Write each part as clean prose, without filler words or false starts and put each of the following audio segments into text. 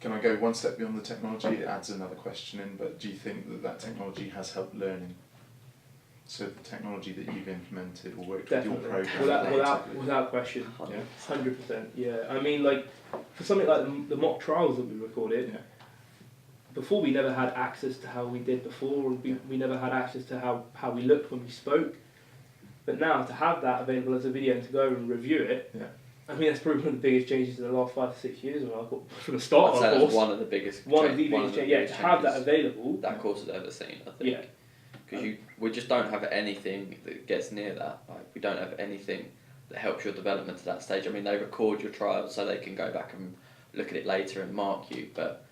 Can I go one step beyond the technology? It adds another question in, but do you think that that technology has helped learning? So the technology that you've implemented or worked with your program? Without question. Yeah. 100%. Yeah. I mean, like, for something like the mock trials that we recorded, Yeah. before we never had access to how we did before, we never had access to how we looked when we spoke. But now to have that available as a video and to go and review it, Yeah. I mean, that's probably one of the biggest changes in the last 5 to 6 years. From the start of our course, one of the biggest. One of the biggest changes. Yeah, to have that available. That course has ever seen, I think. Yeah. Because we just don't have anything that gets near that. Like, we don't have anything that helps your development to that stage. I mean, they record your trials so they can go back and look at it later and mark you, but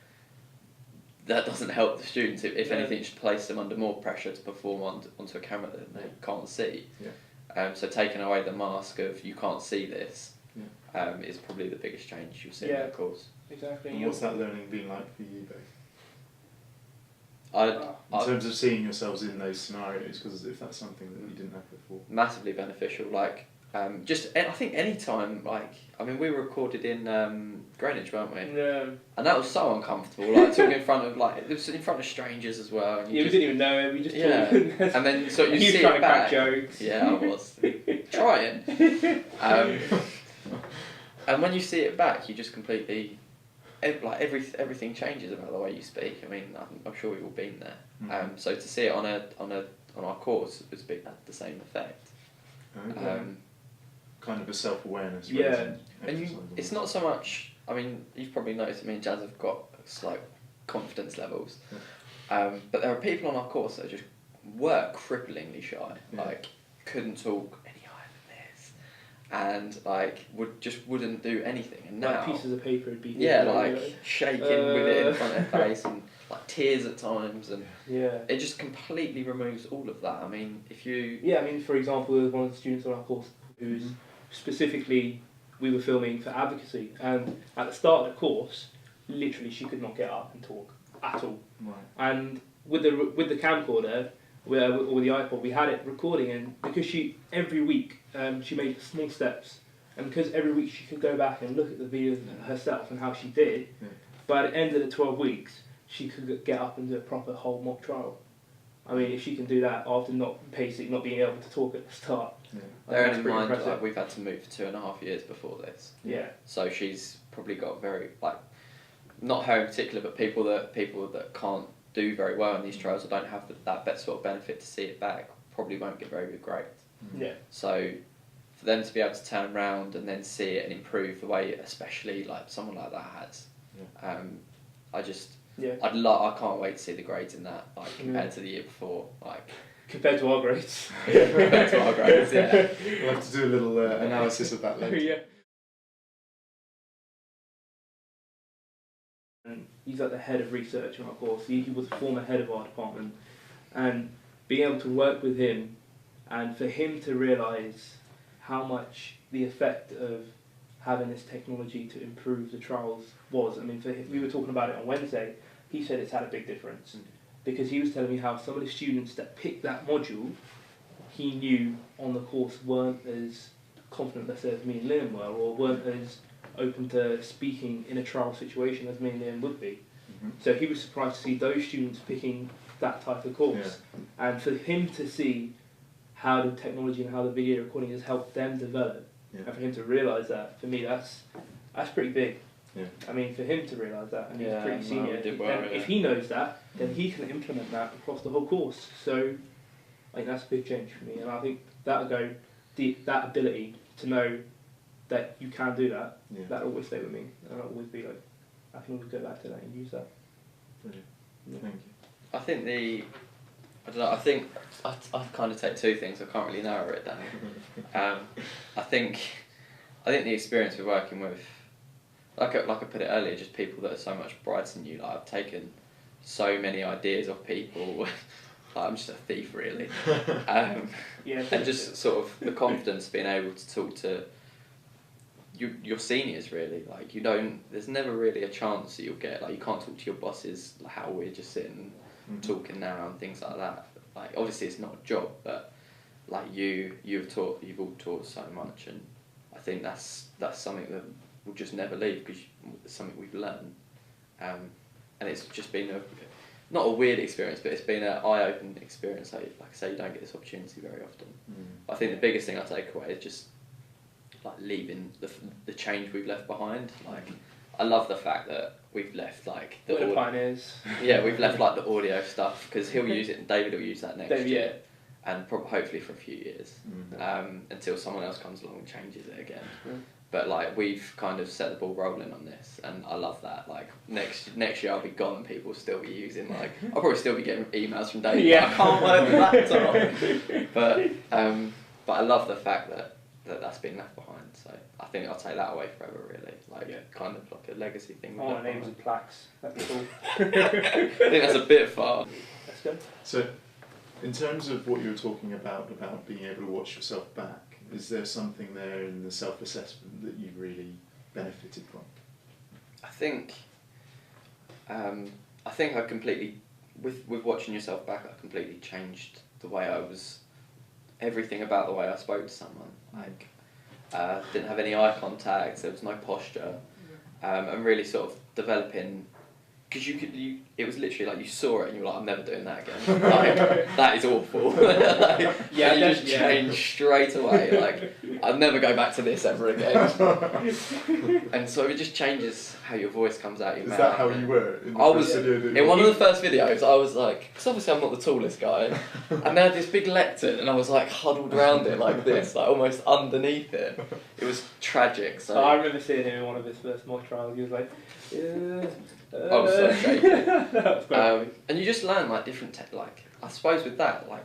that doesn't help the students. If anything, it just places them under more pressure to perform onto a camera that they can't see. Yeah. So taking away the mask of you can't see this is probably the biggest change you'll see in that course. Exactly. And what's that learning been like for you both? In terms of seeing yourselves in those scenarios, because if that's something that you didn't have before. Massively beneficial. Like, I think any time, like, I mean, we were recorded in Greenwich, weren't we? Yeah. And that was so uncomfortable. Like, talking in front of, like, it was in front of strangers as well. And we didn't even know it. We just talked. And then so you see trying it to back. crack jokes. Yeah, I was trying. And when you see it back, you just completely. Everything changes about the way you speak. I mean, I'm sure we've all been there. Mm-hmm. So to see it on our course, it had the same effect. Okay. Kind of a self-awareness. Yeah. And it's not so much. I mean, you've probably noticed. Me and Jazz have got slight confidence levels, but there are people on our course that were cripplingly shy. Yeah. Like, couldn't talk any higher than this, and like wouldn't do anything. And now, like pieces of paper would be shaking with it in front of their face and like tears at times, and it just completely removes all of that. I mean, if you I mean, for example, there was one of the students on our course who's specifically, we were filming for advocacy, and at the start of the course, literally she could not get up and talk at all. Right. And with the camcorder or with the iPod, we had it recording, and because every week she made small steps, and because every week she could go back and look at the video herself and how she did, by the end of the 12 weeks, she could get up and do a proper whole mock trial. I mean, if she can do that after not being able to talk at the start. Bearing in mind, like, we've had to move for 2.5 years before this. Yeah. So she's probably got very, like, not her in particular, but people that can't do very well in these trials or don't have that sort of benefit to see it back probably won't get very good grades. Yeah. So for them to be able to turn around and then see it and improve the way, especially like someone like that has, I can't wait to see the grades in that, like, compared to the year before, like. Compared to our grades. Compared to our grades, yeah. We'll have to do a little analysis of that later. Yeah. And he's like the head of research on our course. He was the former head of our department, and being able to work with him, and for him to realise how much the effect of having this technology to improve the trials was. I mean, we were talking about it on Wednesday. He said it's had a big difference, because he was telling me how some of the students that picked that module, he knew on the course weren't as confident, let's say, as me and Liam were, or weren't as open to speaking in a trial situation as me and Liam would be. So he was surprised to see those students picking that type of course, and for him to see how the technology and how the video recording has helped them develop, and for him to realise that, for me, that's pretty big. Yeah. I mean, for him to realise that, and he's pretty senior, if he knows that, then he can implement that across the whole course. So I think that's a big change for me, and I think that ability to know that you can do that, that'll always stay with me, and I'll always be like, I can always go back to that and use that. Brilliant. Thank you. I think I think I kind of take two things. I can't really narrow it down. I think the experience we're working with, like I put it earlier, just people that are so much brighter than you. Like, I've taken so many ideas off people. Like, I'm just a thief, really. And just sort of the confidence of being able to talk to your seniors, really. Like, there's never really a chance that you'll get, like, you can't talk to your bosses like how we're just sitting talking now and things like that. Like, obviously it's not a job, but like you've all taught so much, and I think that's something that will just never leave, because it's something we've learned, and it's just been not a weird experience, but it's been an eye-opening experience. Like I say, you don't get this opportunity very often. I think the biggest thing I take away is just like leaving the change we've left behind. Like I love the fact that we've left like the pioneers. Yeah, we've left like the audio stuff, because he'll use it and David will use that next year, and hopefully for a few years, until someone else comes along and changes it again. But like we've kind of set the ball rolling on this, and I love that. Like next year I'll be gone and people will still be using, like I'll probably still be getting emails from David. Yeah, I can't work the laptop. But I love the fact that that's been left behind. So I think I'll take that away forever. Really, like kind of like a legacy thing. Oh, names and plaques. That'd be cool. I think that's a bit far. That's good. So, in terms of what you were talking about being able to watch yourself back, is there something there in the self-assessment that you've really benefited from? I think I completely, with watching yourself back, I completely changed the way I was, everything about the way I spoke to someone. Like, didn't have any eye contact, there was no posture, and really sort of developing, because it was literally like you saw it and you were like, I'm never doing that again. Like, that is awful. Like, and you just change straight away. Like, I'll never go back to this ever again. And so it just changes how your voice comes out your mouth. Is that how you were? In one of the first videos, I was like, because obviously I'm not the tallest guy, and they had this big lectern, and I was like huddled around it like this, like almost underneath it. It was tragic. So I remember seeing him in one of his first mock trials. He was like, I was so shaky. And you just learn like different like I suppose with that, like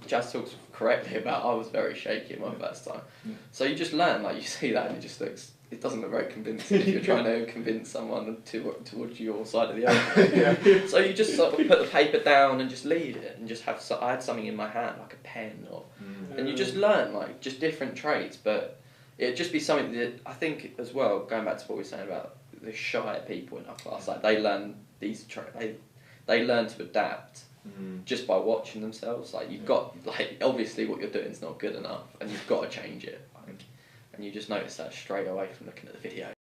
Jazz talks correctly about, I was very shaky my first time. So you just learn, like you see that and it doesn't look very convincing if you're trying to convince someone towards your side of the argument. So you just sort of put the paper down and just lead it, and just I had something in my hand like a pen, and you just learn like just different traits. But it'd just be something that I think as well, going back to what we were saying about the shy people in our class, like they learn these they learn to adapt just by watching themselves. Like you've got, like obviously what you're doing is not good enough, and you've got to change it. Like, and you just notice that straight away from looking at the videos.